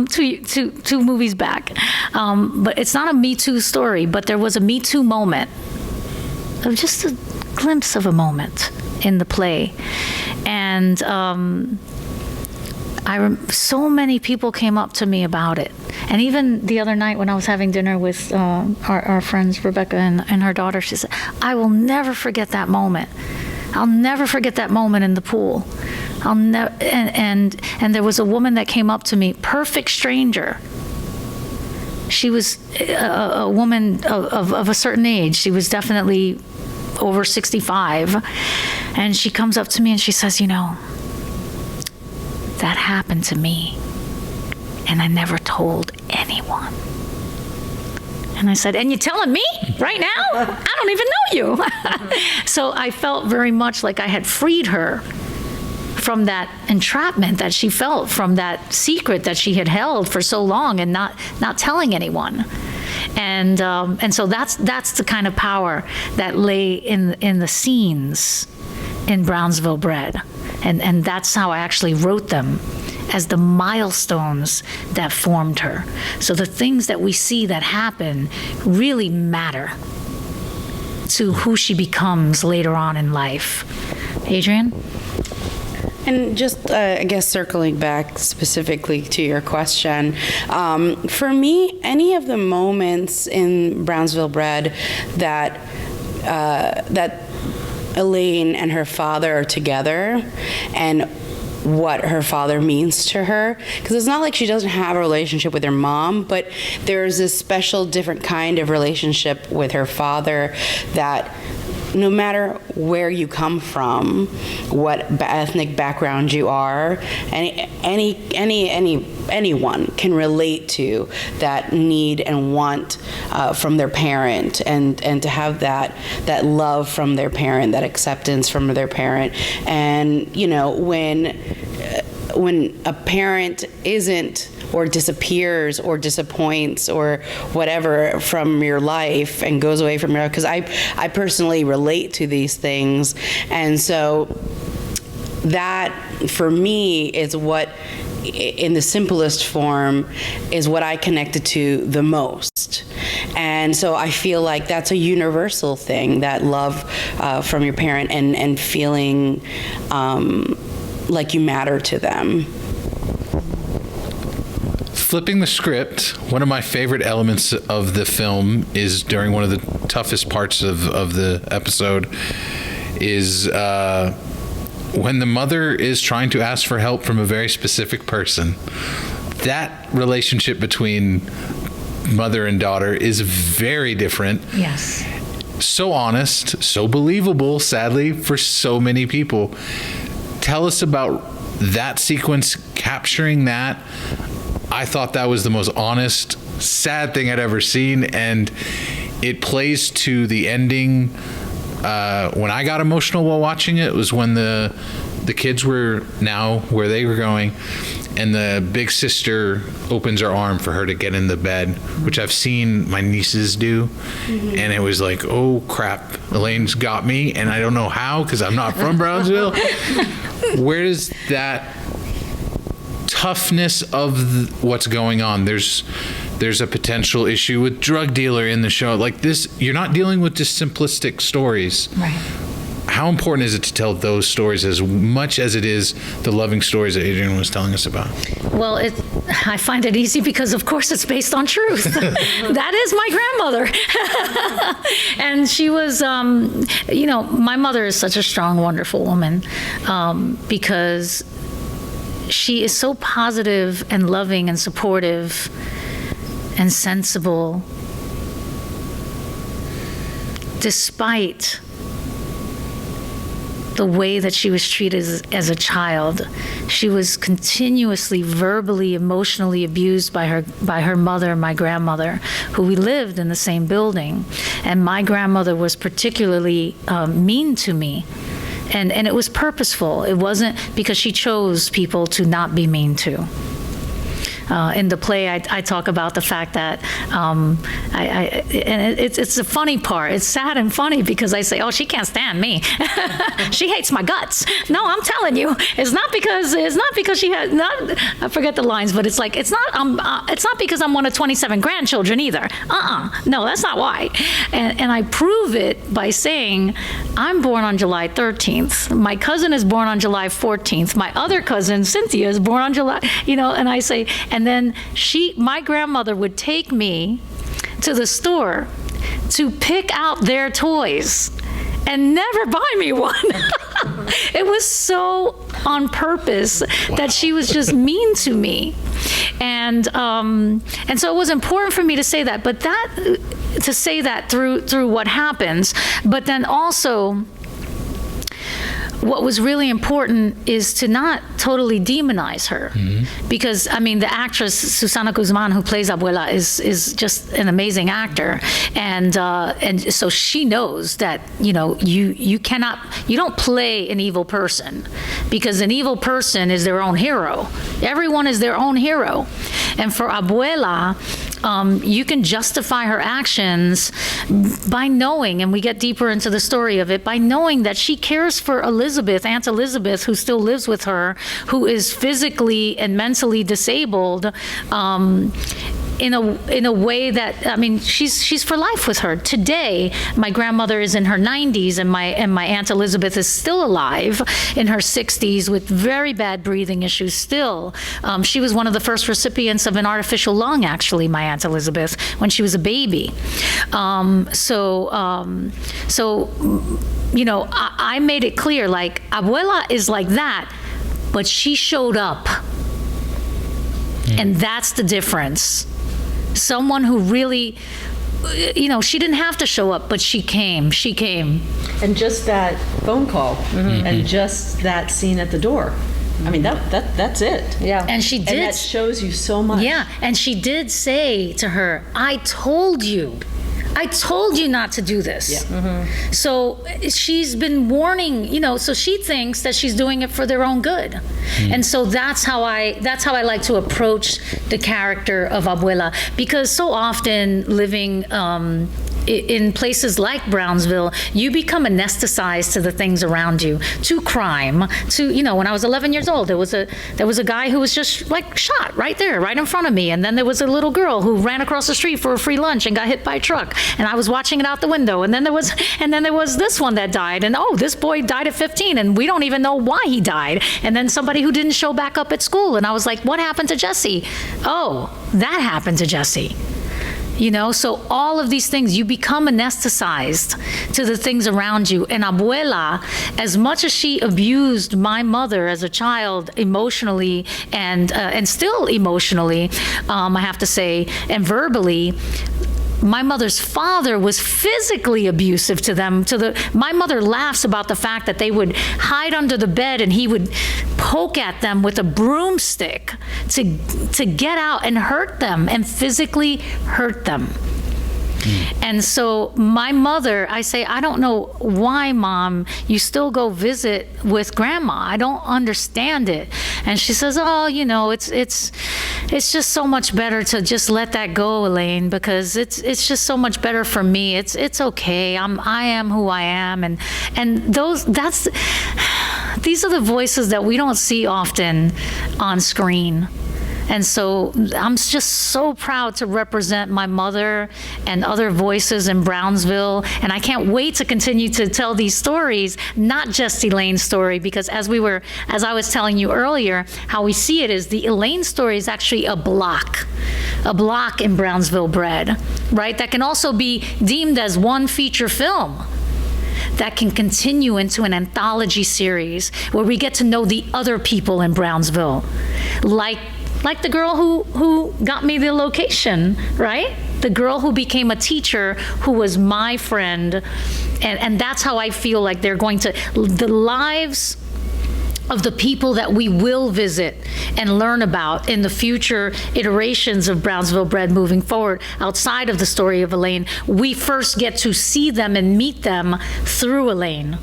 two movies back. But it's not a Me Too story. But there was a Me Too moment, just a glimpse of a moment in the play, and. So many people came up to me about it. And even the other night when I was having dinner with our friends, Rebecca and her daughter, she said, I will never forget that moment. I'll never forget that moment in the pool. And there was a woman that came up to me, perfect stranger. She was a woman of a certain age. She was definitely over 65. And she comes up to me and she says, that happened to me, and I never told anyone. And I said, and you're telling me right now? I don't even know you. So I felt very much like I had freed her from that entrapment that she felt, from that secret that she had held for so long and not telling anyone. And so that's the kind of power that lay in the scenes in Brownsville Bred. And that's how I actually wrote them, as the milestones that formed her. So the things that we see that happen really matter to who she becomes later on in life. Adrienne?
And just, I guess, circling back specifically to your question, for me, any of the moments in Brownsville Bred that Elaine and her father are together, and what her father means to her, because it's not like she doesn't have a relationship with her mom, but there's this special different kind of relationship with her father that no matter where you come from, what ethnic background you are, anyone can relate to that need and want from their parent, and to have that love from their parent, that acceptance from their parent. And when a parent isn't or disappears or disappoints or whatever from your life and goes away from your life, because I personally relate to these things. And so that for me is what, in the simplest form, is what I connected to the most. And so I feel like that's a universal thing, that love from your parent and feeling like you matter to them.
Flipping the script, one of my favorite elements of the film is during one of the toughest parts of the episode is when the mother is trying to ask for help from a very specific person. That relationship between mother and daughter is very different.
Yes.
So honest, so believable, sadly, for so many people. Tell us about that sequence, capturing that. I thought that was the most honest, sad thing I'd ever seen, and it plays to the ending. When I got emotional while watching it was when the kids were now where they were going, and the big sister opens her arm for her to get in the bed, which I've seen my nieces do. Mm-hmm. And it was like, oh crap, Elaine's got me, and I don't know how because I'm not from Brownsville. Where does that toughness of what's going on? There's a potential issue with drug dealer in the show. Like this, you're not dealing with just simplistic stories.
Right.
How important is it to tell those stories as much as it is the loving stories that Adrienne was telling us about?
Well, I find it easy because, of course, it's based on truth. That is my grandmother. And she was, my mother is such a strong, wonderful woman because she is so positive and loving and supportive and sensible, despite the way that she was treated as a child. She was continuously verbally, emotionally abused by her mother, my grandmother, who we lived in the same building. And my grandmother was particularly mean to me. And it was purposeful. It wasn't because she chose people to not be mean to. In the play, I talk about the fact that, and it's a funny part. It's sad and funny because I say, oh, she can't stand me. She hates my guts. No, I'm telling you, it's not because she has I forget the lines, but it's like, it's not because I'm one of 27 grandchildren either. No, that's not why. And I prove it by saying, I'm born on July 13th. My cousin is born on July 14th. My other cousin, Cynthia, is born on July, and I say, and then my grandmother would take me to the store to pick out their toys and never buy me one. It was so on purpose that she was just mean to me. And so it was important for me to say that, but to say that through what happens, but then also what was really important is to not totally demonize her. Mm-hmm. Because, the actress Susana Guzman, who plays Abuela, is just an amazing actor. And so she knows that, you don't play an evil person, because an evil person is their own hero. Everyone is their own hero. And for Abuela, you can justify her actions by knowing, and we get deeper into the story of it, by knowing that she cares for Aunt Elizabeth, who still lives with her, who is physically and mentally disabled, in a way that, she's for life with her. Today, my grandmother is in her 90s, and my Aunt Elizabeth is still alive in her 60s with very bad breathing issues still. She was one of the first recipients of an artificial lung, actually, my Aunt Elizabeth, when she was a baby. I made it clear, like, Abuela is like that, but she showed up. And that's the difference. Someone who really, she didn't have to show up, but she came.
And just that phone call, mm-hmm. and just that scene at the door. That's it.
Yeah.
And she did.
And that shows you so much.
Yeah. And she did say to her, I told you I told you not to do this.
Yeah.
So she's been warning, so she thinks that she's doing it for their own good. And so that's how I like to approach the character of Abuela, because so often living in places like Brownsville, you become anesthetized to the things around you, to crime, to, when I was 11 years old, there was a guy who was just like shot right there, right in front of me. And then there was a little girl who ran across the street for a free lunch and got hit by a truck. And I was watching it out the window. And then there was this one that died. And this boy died at 15 and we don't even know why he died. And then somebody who didn't show back up at school. And I was like, what happened to Jesse? Oh, that happened to Jesse. So all of these things, you become anesthetized to the things around you. And Abuela, as much as she abused my mother as a child emotionally and still emotionally, I have to say, and verbally, my mother's father was physically abusive to them. My mother laughs about the fact that they would hide under the bed and he would poke at them with a broomstick to get out and hurt them and physically hurt them. And so my mother, I say, I don't know why, Mom, you still go visit with Grandma. I don't understand it. And she says, it's just so much better to just let that go, Elaine, because it's just so much better for me. It's okay. I am who I am, and these are the voices that we don't see often on screen. And so I'm just so proud to represent my mother and other voices in Brownsville. And I can't wait to continue to tell these stories, not just Elaine's story, because as I was telling you earlier, how we see it is the Elaine story is actually a block in Brownsville Bred, right? That can also be deemed as one feature film that can continue into an anthology series where we get to know the other people in Brownsville, like the girl who got me the location, right? The girl who became a teacher who was my friend. And that's how I feel like they're going to, the lives of the people that we will visit and learn about in the future iterations of Brownsville Bred moving forward, outside of the story of Elaine, we first get to see them and meet them through Elaine.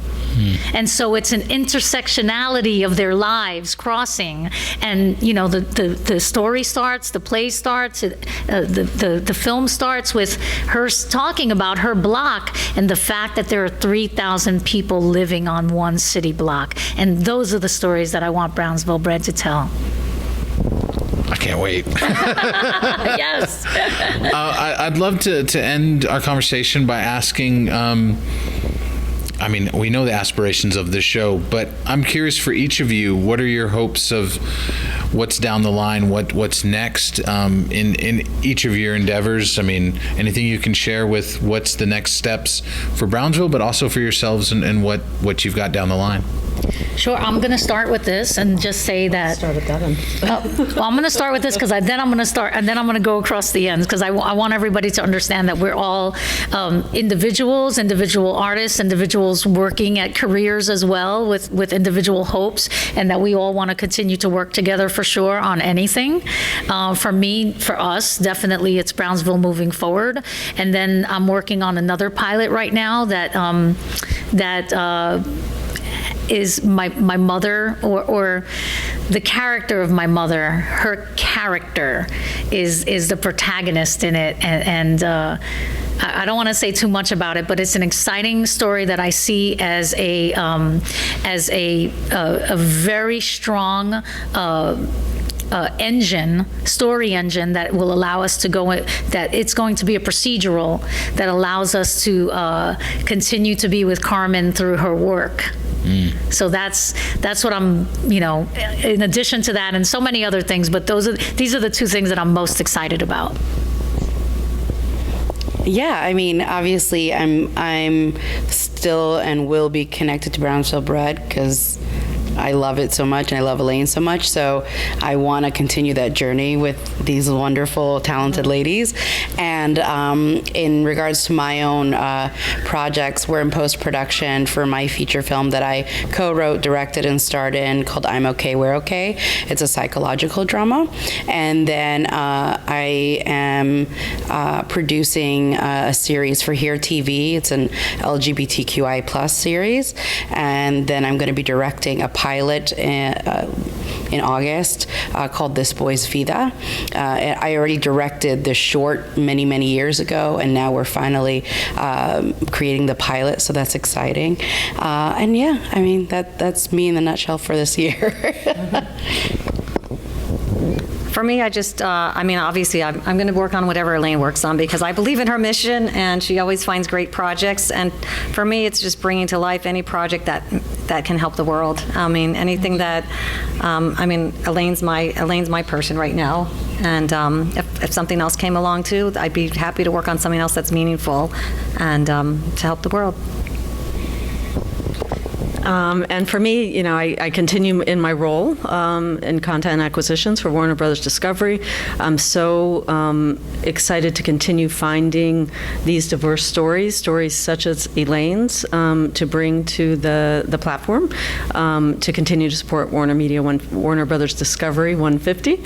And so it's an intersectionality of their lives crossing, and the story starts, the play starts, the film starts with her talking about her block and the fact that there are 3,000 people living on one city block, and those are the stories that I want Brownsville Bred to tell.
I can't wait.
Yes.
I'd love to end our conversation by asking, we know the aspirations of this show, but I'm curious for each of you, what are your hopes of what's down the line, what's next in each of your endeavors? Anything you can share with what's the next steps for Brownsville, but also for yourselves and what you've got down the line?
Sure. I'm going to start with this and just say that.
Start at that end.
Well, I'm going to start with this because then I'm going to start, and then I'm going to go across the ends, because I want everybody to understand that we're all individual artists, individuals working at careers as well with individual hopes, and that we all want to continue to work together for sure on anything. For us, definitely it's Brownsville moving forward. And then I'm working on another pilot right now that is my mother, or the character of my mother. Her character is the protagonist in it, and I don't want to say too much about it, but it's an exciting story that I see as a very strong story engine that will allow us to go, that it's going to be a procedural that allows us to continue to be with Carmen through her work. So that's what I'm, in addition to that and so many other things, but these are the two things that I'm most excited about.
Yeah, obviously I'm still and will be connected to Brownsville Bred because I love it so much, and I love Elaine so much. So I want to continue that journey with these wonderful, talented ladies. And in regards to my own projects, we're in post-production for my feature film that I co-wrote, directed, and starred in called I'm Okay, We're Okay. It's a psychological drama. And then I am producing a series for Here TV. It's an LGBTQI plus series. And then I'm going to be directing a pilot in August called This Boy's Vida. I already directed the short many years ago, and now we're finally creating the pilot, so that's exciting. And yeah, I mean, that's me in the nutshell for this year.
For me, I just, obviously, I'm going to work on whatever Elaine works on because I believe in her mission, and she always finds great projects. And for me, it's just bringing to life any project that can help the world. I mean, anything that, Elaine's my person right now. And if something else came along too, I'd be happy to work on something else that's meaningful and to help the world.
And for me, I continue in my role in content acquisitions for Warner Brothers Discovery. I'm so excited to continue finding these diverse stories such as Elaine's, to bring to the platform, to continue to support Warner Brothers Discovery 150.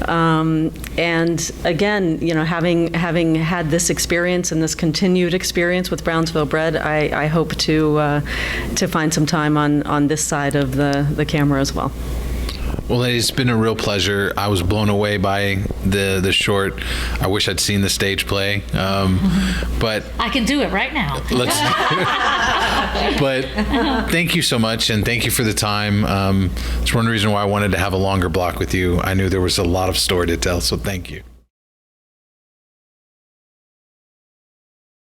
And again, having had this experience and this continued experience with Brownsville Bred, I hope to find some time on this side of the camera as well.
Well, it's been a real pleasure. I was blown away by the short. I wish I'd seen the stage play, but
I can do it right now.
But thank you so much, and thank you for the time. It's one reason why I wanted to have a longer block with you. I knew there was a lot of story to tell, so thank you.